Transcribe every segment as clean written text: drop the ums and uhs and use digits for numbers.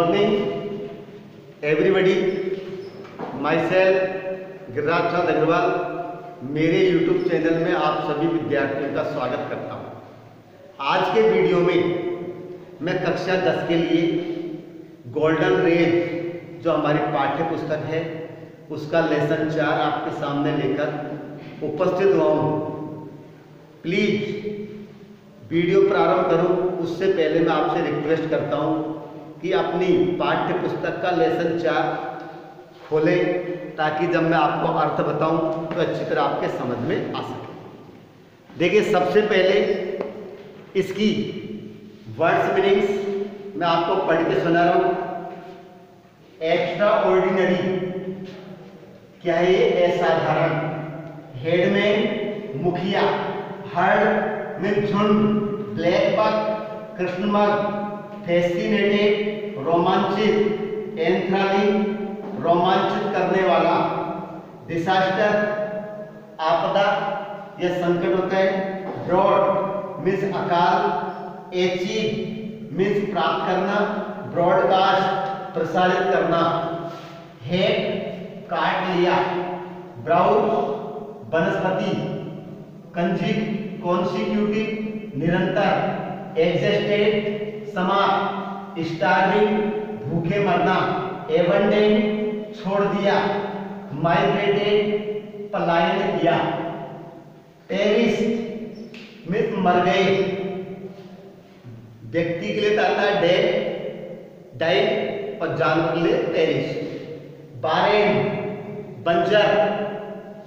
morning, everybody. Myself Giriraj चंद अग्रवाल, मेरे YouTube channel में आप सभी विद्यार्थियों का स्वागत करता हूँ। आज के वीडियो में मैं कक्षा 10 के लिए गोल्डन रेज जो हमारी पाठ्य पुस्तक है उसका लेसन 4 आपके सामने लेकर उपस्थित हुआ हूँ। प्लीज वीडियो प्रारंभ करूं उससे पहले मैं आपसे रिक्वेस्ट करता हूं कि अपनी पाठ्य पुस्तक का लेसन 4 खोलें ताकि जब मैं आपको अर्थ बताऊं तो अच्छी तरह आपके समझ में आ सके। देखिए, सबसे पहले इसकी वर्ड्स मीनिंग्स मैं आपको पढ़ के सुना रहा हूं। एक्स्ट्रा ऑर्डिनरी क्या है? ये असाधारण। हेड में मुखिया, हर्ड में झुंड, ब्लैक बक, कृष्णमग, फैसिनेटेड रोमांचित, एंथ्रालिंग रोमांचित करने वाला, डिसास्टर आपदा या संकट होता है, ब्रॉड मीन्स अकाल, अचीव मीन्स प्राप्त करना, ब्रॉडकास्ट प्रसारित करना, हेड काट लिया, ब्राउज वनस्पति, कंजिक कॉन्सिक्यूटिव निरंतर, एग्जिस्टेड समाप्त, स्टार्विंग भूखे मरना, एबंडेंट छोड़ दिया, माइग्रेटेड पलायन किया, पेरिस्ट में मर गए, व्यक्ति के लिए आता है डेड, डाइड और जानवर के लिए पेरिस्ट, बारेन बंजर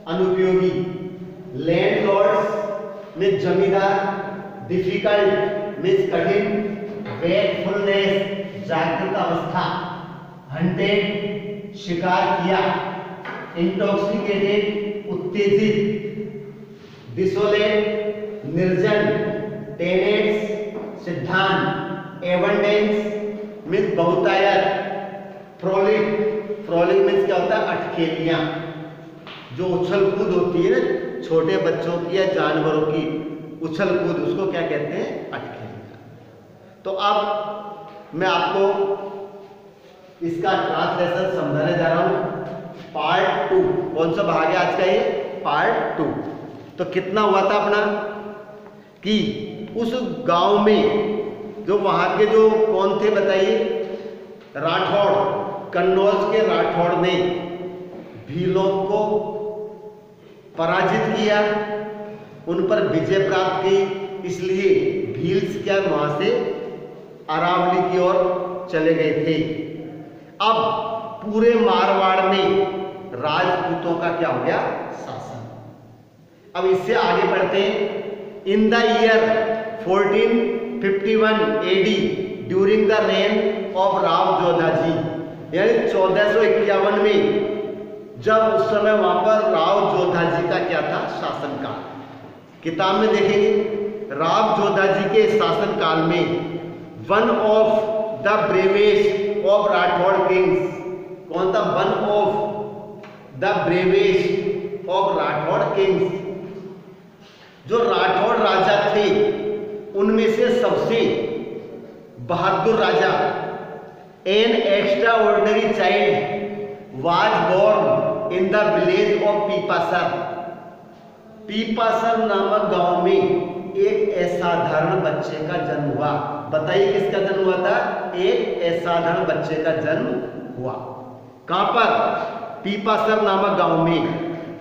अनुपयोगी, लैंडलॉर्ड्स में जमींदार, डिफिकल्ट मीन्स कठिन, वेकफुलनेस जागृत अवस्था, हंटेड शिकार किया, इंटॉक्सिकेटेड उत्तेजित, डिसोलेट निर्जन, टेनेट्स सिद्धांत, एबंडेंस मीन्स बहुतायत, फ्रॉलिक मीन्स क्या होता है? अटखेलियां, जो उछल कूद होती है ना छोटे बच्चों की या जानवरों की उछल कूद, उसको क्या कहते हैं? अटखेलियां। तो अब मैं आपको इसका ट्रांसलेशन समझाने जा रहा हूं। पार्ट 2 कौन सा भाग है आज का? ये पार्ट 2। तो कितना हुआ था अपना कि उस गांव में जो वहां के जो कौन थे बताइए? राठौड़, कन्नौज के राठौड़ ने भीलों को पराजित किया, उन पर विजय प्राप्त की, इसलिए भील्स क्या वहां से अरावली की ओर चले गए थे। अब पूरे मारवाड़ में राजपूतों का क्या हो गया? शासन। अब इससे आगे बढ़ते हैं। इन the year 1451 AD during the rain of Rao Jodhaji, यानी 1451 में जब उस समय वहां पर राव जोधाजी का क्या था? शासनकाल। किताब में देखेंगे राव जोधाजी के शासनकाल में one of the bravest of Rathore kings, कौन था? One of the bravest of Rathore kings, जो राठौड़ राजा थे उनमें से सबसे बहादुर राजा, an extraordinary child was born in the village of Pipasar. Pipasar नामक गांव में एक असाधारण बच्चे का जन्म हुआ। बताइए किसका जन्म हुआ था? एक असाधारण बच्चे का जन्म हुआ। कहां पर? पीपासर नामक गांव में।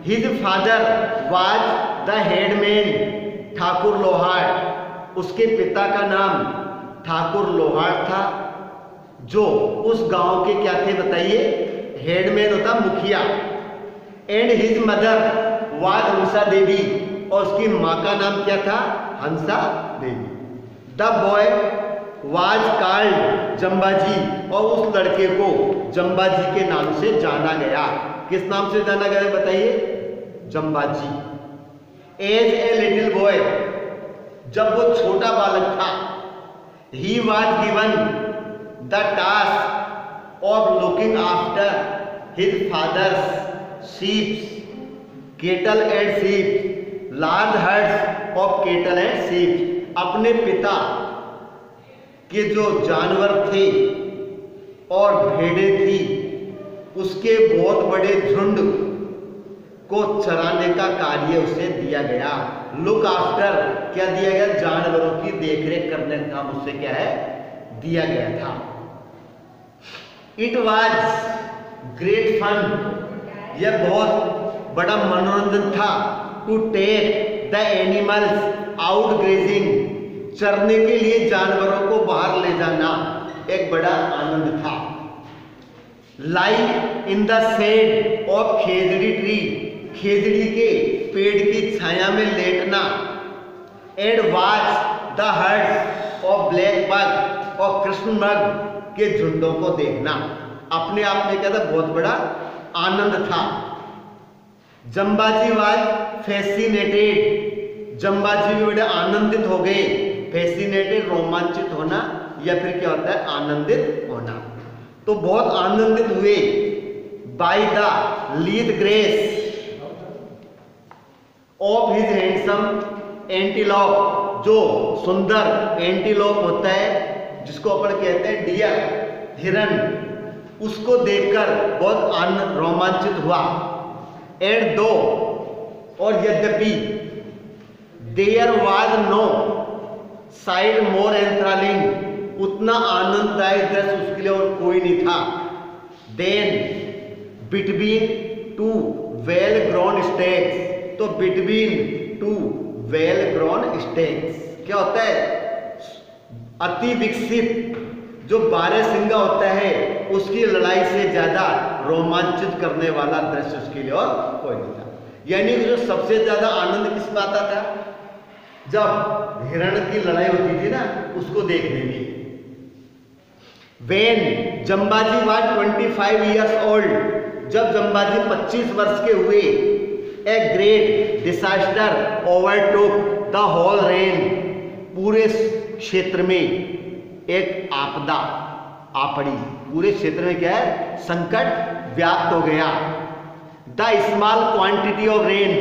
His father was the headman Thakur लोहार, उसके पिता का नाम ठाकुर लोहार था, जो उस गांव के क्या थे बताइए? हेडमैन होता मुखिया। And his mother was Hansa Devi, और उसकी माँ का नाम क्या था? Hansa Devi. The boy was called Jambaji, और उस लड़के को जम्बाजी के नाम से जाना गया। किस नाम से जाना गया बताइए? Jambaji. As a little boy, जब वो छोटा बालक था, he was given the task of looking after his father's sheep, cattle and sheep, large herds of cattle and sheep, अपने पिता के जो जानवर थे और भेड़ें थी, उसके बहुत बड़े झुंड को चराने का कार्य उसे दिया गया। लुक आफ्टर, क्या दिया गया? जानवरों की देखरेख करने का काम उससे क्या है? दिया गया था। इट वॉज ग्रेट फन, यह बहुत बड़ा मनोरंजन था। To take the animals out grazing, चरने के लिए जानवरों को बाहर ले जाना एक बड़ा आनंद था। Lie in the shade of khejri tree, खेजड़ी के पेड़ की छाया में लेटना। And watch the herds of black buck, और कृष्ण मृग के झुंडों को देखना अपने आप में क्या था? बहुत बड़ा आनंद था। जम्बाजी वाज फैसिनेटेड, जम्बाजी भी बड़े आनंदित हो गए। फैसिनेटेड रोमांचित होना, या फिर क्या होता है? आनंदित होना। तो बहुत आनंदित हुए। By the lead grace of his handsome antelope, जो सुंदर एंटीलॉप होता है, जिसको अपन कहते हैं डियर, हिरन, उसको देखकर बहुत रोमांचित हुआ। एंड दो, और यद्यपि, there was no sight more enthralling, उतना आनंददायक दृश्य उसके लिए और कोई नहीं था। Then between two well grown stakes, तो between two well grown stakes क्या होता है? अति विकसित जो बारहसिंगा होता है, उसकी लड़ाई से ज्यादा रोमांचित करने वाला दृश्य उसके लिए और कोई नहीं था। यानी जो सबसे ज्यादा आनंद किस में आता था? जब हिरण की लड़ाई होती थी ना, उसको देखने में। When Jambaji was 25 years old, जब जम्बाजी 25 वर्ष के हुए, a great disaster overtook the whole rain, पूरे क्षेत्र में एक आपदा आ पड़ी। पूरे क्षेत्र में क्या है? संकट व्याप्त हो गया। The small quantity of rain,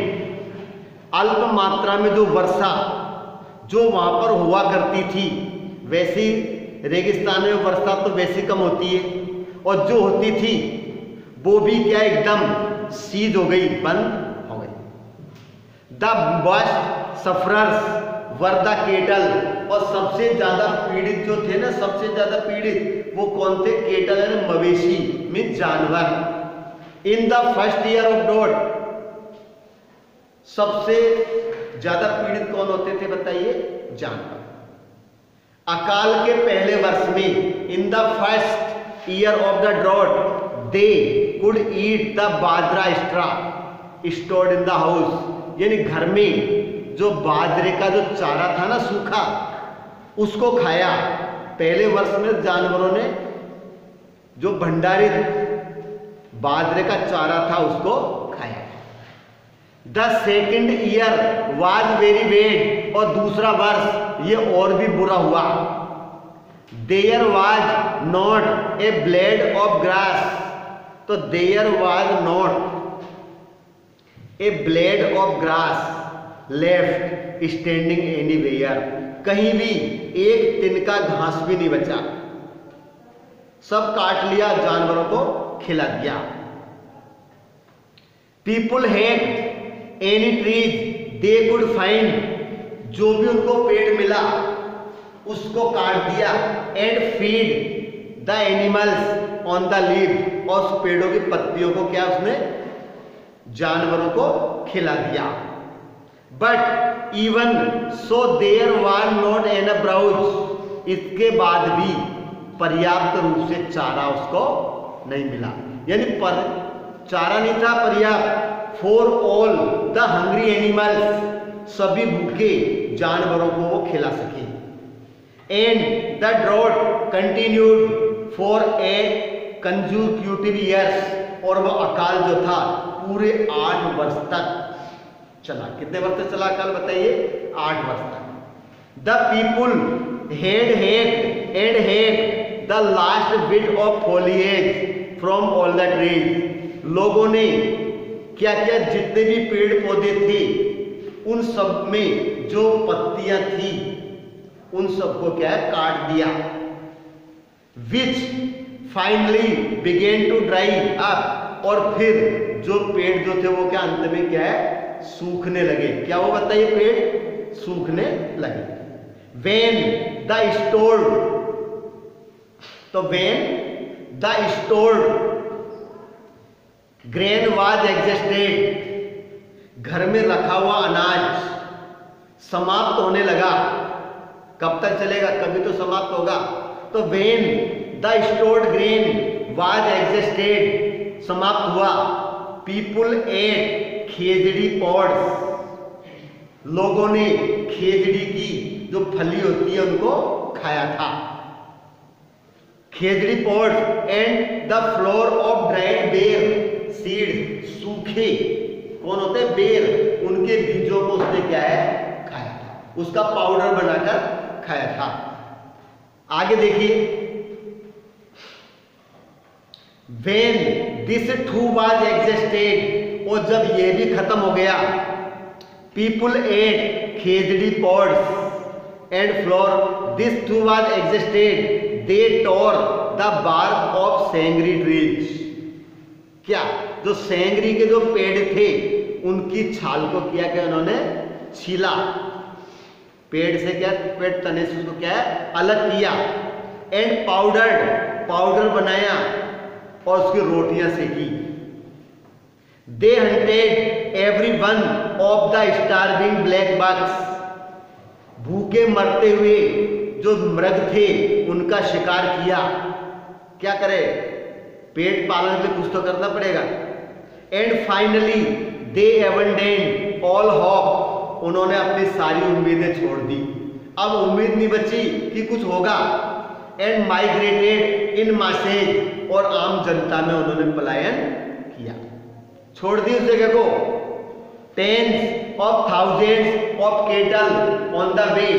अल्प मात्रा में जो वर्षा जो वहां पर हुआ करती थी, वैसी रेगिस्तान में वर्षा तो वैसी कम होती है, और जो होती थी वो भी क्या एकदम सीज हो गई, बंद हो गई। The worst sufferers were the kettle, और सबसे ज्यादा पीड़ित जो थे ना, सबसे ज्यादा पीड़ित वो कौन थे? केटल यानी मवेशी में जानवर। In the first year of drought, सबसे ज्यादा पीड़ित कौन होते थे बताइए? जानवर। अकाल के पहले वर्ष में, in the first year of the drought, they could eat the bajra straw stored in the house, यानी घर में जो बाजरे का जो चारा था ना, सूखा, उसको खाया। पहले वर्ष में जानवरों ने जो भंडारित बाजरे का चारा था उसको खाया। The second year was very bad, और दूसरा वर्ष ये और भी बुरा हुआ। There was not a blade of grass, तो there was not a blade of grass left standing anywhere, कहीं भी एक तिनका घास भी नहीं बचा, सब काट लिया, जानवरों को खिला दिया। People had any trees they could find, जो भी उनको पेड़ मिला उसको काट दिया। And feed the animals on the leaf, और उस पेड़ों की पत्तियों को क्या उसने जानवरों को खिला दिया। But even so there was not an browse, इसके बाद भी पर्याप्त रूप से चारा उसको नहीं मिला, यानी पर चारा नहीं था पर्याप्त। For all the hungry animals, सभी भूखे जानवरों को वो खिला सके। And the drought continued for a consecutive years, और वो अकाल जो था पूरे 8 वर्ष तक चला। कितने वर्ष तक चला अकाल बताइए? 8 वर्ष तक। The people had the last bit of foliage from all the trees, लोगों ने क्या क्या जितने भी पेड़ पौधे थे उन सब में जो पत्तियां थी उन सबको क्या है? काट दिया। Which finally began to dry up, और फिर जो पेड़ जो थे वो क्या अंत में क्या है, सूखने लगे। क्या वो बताइए, पेड़ सूखने लगे। वेन द स्टोर्ड, तो when the stored grain was existed, घर में रखा हुआ अनाज समाप्त होने लगा। कब तक चलेगा, कभी तो समाप्त होगा। तो when the stored grain was existed, समाप्त हुआ। पीपुल एट खेजड़ी पॉड्स, लोगों ने खेजड़ी की जो फली होती है उनको खाया था। Khejri pods and the flour of dried ber seed, सूखे कौन होते हैं, बेर, उनके बीजों को उसने क्या है, खाया था, उसका पाउडर बनाकर खाया था। आगे देखिए, when this too was exhausted, और जब ये भी खत्म हो गया, people ate khejri pods and flour this too was exhausted, they tore the bark of sangri trees. क्या, जो सेंगरी के जो पेड़ थे उनकी छाल को किया क्या उन्होंने, छीला, पेड़ से क्या, पेड़ तने से उसको क्या है, अलग किया। एंड पाउडर बनाया और उसकी रोटियां सेकी। They hunted every one of the starving black bucks, भूखे मरते हुए जो मृग थे उनका शिकार किया। क्या करे, पेट पालन के लिए कुछ तो करना पड़ेगा। And finally they abandoned all hope, उन्होंने अपनी सारी उम्मीदें छोड़ दी, अब उम्मीद नहीं बची कि कुछ होगा। एंड माइग्रेटेड इन मासेज, और आम जनता में उन्होंने पलायन किया, छोड़ दी उस जगह को। Tens of thousands of cattle on the way,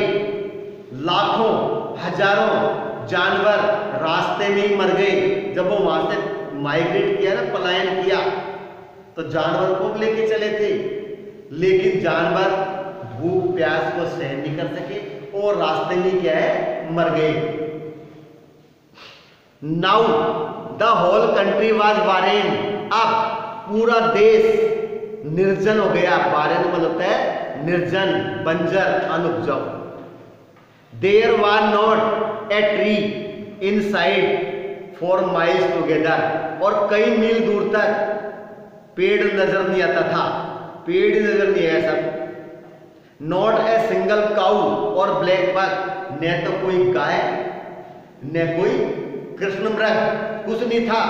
लाखों हजारों जानवर रास्ते में ही मर गए। जब वो वहां से माइग्रेट किया ना, पलायन किया, तो जानवर को लेके चले थे, लेकिन जानवर भूख प्यास को सहन नहीं कर सके और रास्ते में क्या है, मर गए। Now the whole country was barren, अब पूरा देश निर्जन हो गया। बारेन मतलब होता है निर्जन, बंजर, अनुपजाऊ। There was not a tree in sight for miles together, और कई मील दूर तक पेड़ नजर नहीं आता था, पेड़ नजर नहीं आया सब। नॉट ए सिंगल काउ और ब्लैक बक, न तो कोई गाय न कोई कृष्ण मृग, कुछ नहीं था।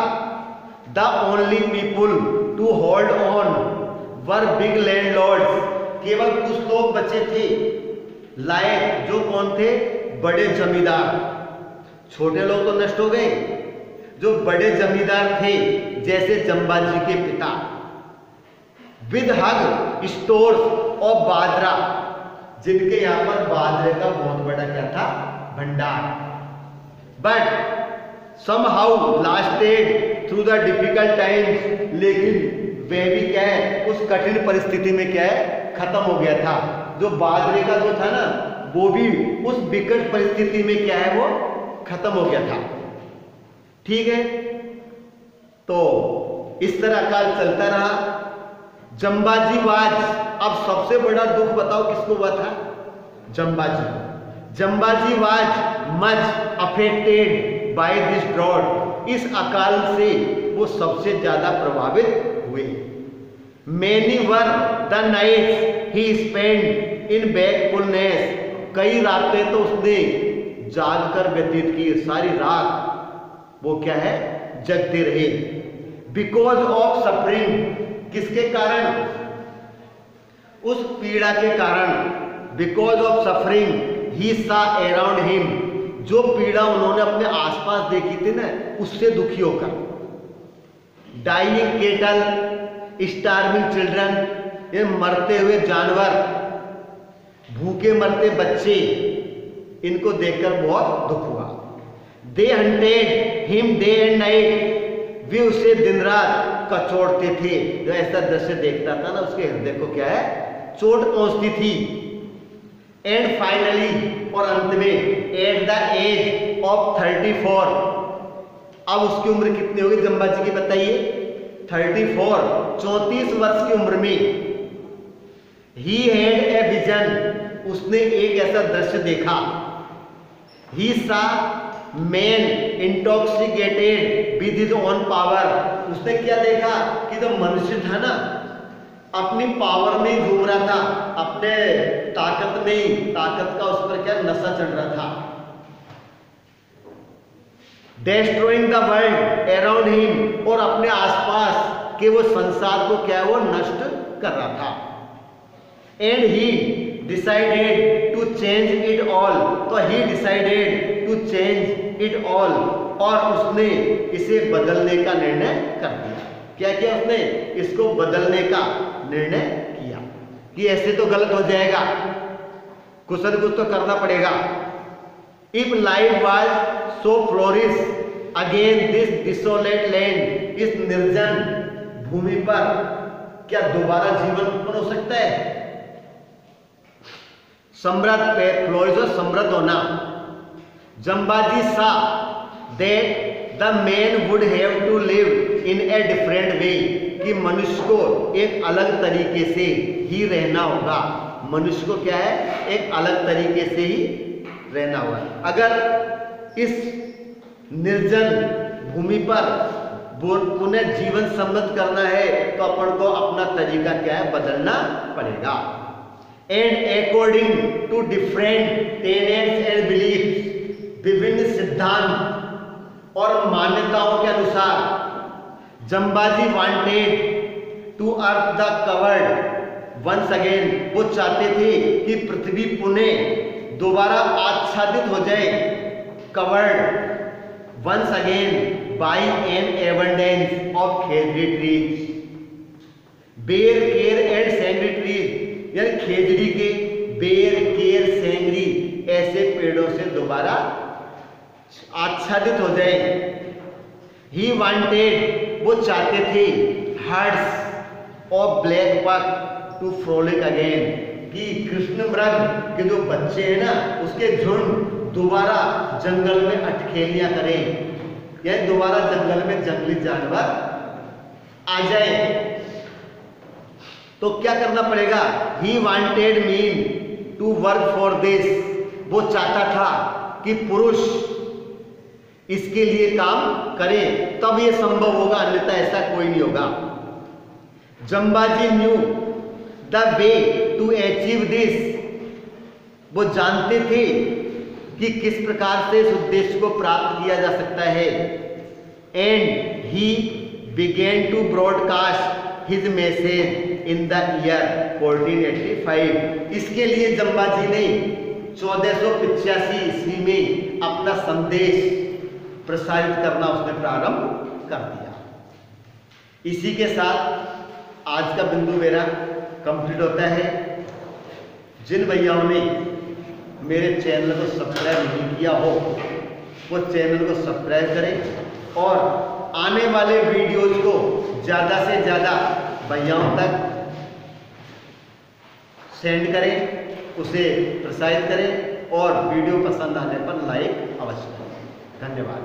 The only people to hold on were big landlords, केवल कुछ लोग बचे थे लायक, जो कौन थे, बड़े जमींदार। छोटे लोग तो नष्ट हो गए, जो बड़े जमींदार थे जैसे जंबाजी के पिता। विद हग स्टोर्स ऑफ बाजरा, जिनके यहां पर बाजरे का बहुत बड़ा क्या था, भंडार। But somehow lasted through the difficult times, लेकिन वह भी क्या है, उस कठिन परिस्थिति में क्या है, खत्म हो गया था। जो बाजरे का जो था ना, वो भी उस विकट परिस्थिति में क्या है, वो खत्म हो गया था। ठीक है, तो इस तरह काल चलता रहा। जंबाजी वाज, अब सबसे बड़ा दुख बताओ किसको हुआ था, Jambaji. Jambaji was much affected by this drought, इस अकाल से वो सबसे ज्यादा प्रभावित हुए। Many were the nights he spend in wakefulness, कई रातें तो उसने जाग कर व्यतीत की, सारी रात वो क्या है, जगते रहे। बिकॉज ऑफ सफरिंग, किसके कारण, उस पीड़ा के कारण। बिकॉज ऑफ सफरिंग ही सा अराउंड हिम, जो पीड़ा उन्होंने अपने आसपास देखी थी ना, उससे दुखी होकर। डाइंग केटल, स्टार्विंग चिल्ड्रन, ये मरते हुए जानवर, भूखे मरते बच्चे, इनको देखकर बहुत दुख हुआ। They hunted him day and night, वे उसे दिन रात कचोड़ते थे। जो ऐसा दृश्य देखता था ना, उसके हृदय को क्या है, चोट पहुंचती थी। एंड फाइनली, और अंत में, एट द एज ऑफ 34, अब उसकी उम्र कितनी होगी जम्बा जी की बताइए? 34, 34 वर्ष की उम्र में ही हैड ए विजन, उसने एक ऐसा दृश्य देखा। ही सा man intoxicated with his own power, उसने क्या देखा कि जो मनुष्य था ना अपनी पावर में ही घूम रहा था, अपने ताकत में ही, ताकत का उस पर क्या नशा चढ़ रहा था। डेस्ट्रॉइंग द वर्ल्ड अराउंड हिम, और अपने आसपास के वो संसार को क्या है वो नष्ट कर रहा था। And he decided to change it all, तो he decided to change it all, और उसने इसे बदलने का निर्णय कर दिया। क्या किया उसने? इसको बदलने का निर्णय किया कि ऐसे तो गलत हो जाएगा, कुछ न कुछ तो करना पड़ेगा। If life was so flourish again this desolate land, इस निर्जन भूमि पर क्या दोबारा जीवन उत्पन्न हो सकता है? समृद्ध फ्लोरिश और समृद्ध होना। Jambaji saw that the man would have to live in a different way, कि मनुष्य को एक अलग तरीके से ही रहना होगा। मनुष्य को क्या है? एक अलग तरीके से ही रहना होगा। अगर इस निर्जन भूमि पर पुनः जीवन समृद्ध करना है तो अपन को अपना तरीका क्या है? बदलना पड़ेगा। And according to different tenets and beliefs, विभिन्न सिद्धांत और मान्यताओं के अनुसार Jambaji wanted to earth the covered once again, वो चाहते थे कि पृथ्वी पुनः दोबारा आच्छादित हो जाए, covered once again by an abundance of khejri trees, ber ker and सेंगरी trees, यानी खेजड़ी के, बेर केर सेंगरी ऐसे पेड़ों से दोबारा आच्छादित हो जाए। ही वांटेड, वो चाहते थे, herds of black buck to frolic again, कि कृष्ण मृग के जो बच्चे हैं ना उसके झुंड दोबारा जंगल में अटखेलियां करें, यानी दोबारा जंगल में जंगली जानवर आ जाए। तो क्या करना पड़ेगा? He wanted men to work for this, वो चाहता था कि पुरुष इसके लिए काम करे, तब ये संभव होगा, अन्यथा ऐसा कोई नहीं होगा। Jambaji knew the way to achieve this, वो जानते थे कि किस प्रकार से इस उद्देश्य को प्राप्त किया जा सकता है। And he began to broadcast his message in the year 1485, इसके लिए जम्बाजी ने 1485 ईस्वी में अपना संदेश प्रसारित करना उसने प्रारंभ कर दिया। इसी के साथ आज का बिंदु मेरा कंप्लीट होता है। जिन भैयाओं ने मेरे चैनल को सब्सक्राइब नहीं किया हो वो चैनल को सब्सक्राइब करें और आने वाले वीडियोज को ज़्यादा से ज़्यादा भैयाओं तक सेंड करें, उसे प्रसारित करें और वीडियो पसंद आने पर लाइक अवश्य करें। धन्यवाद।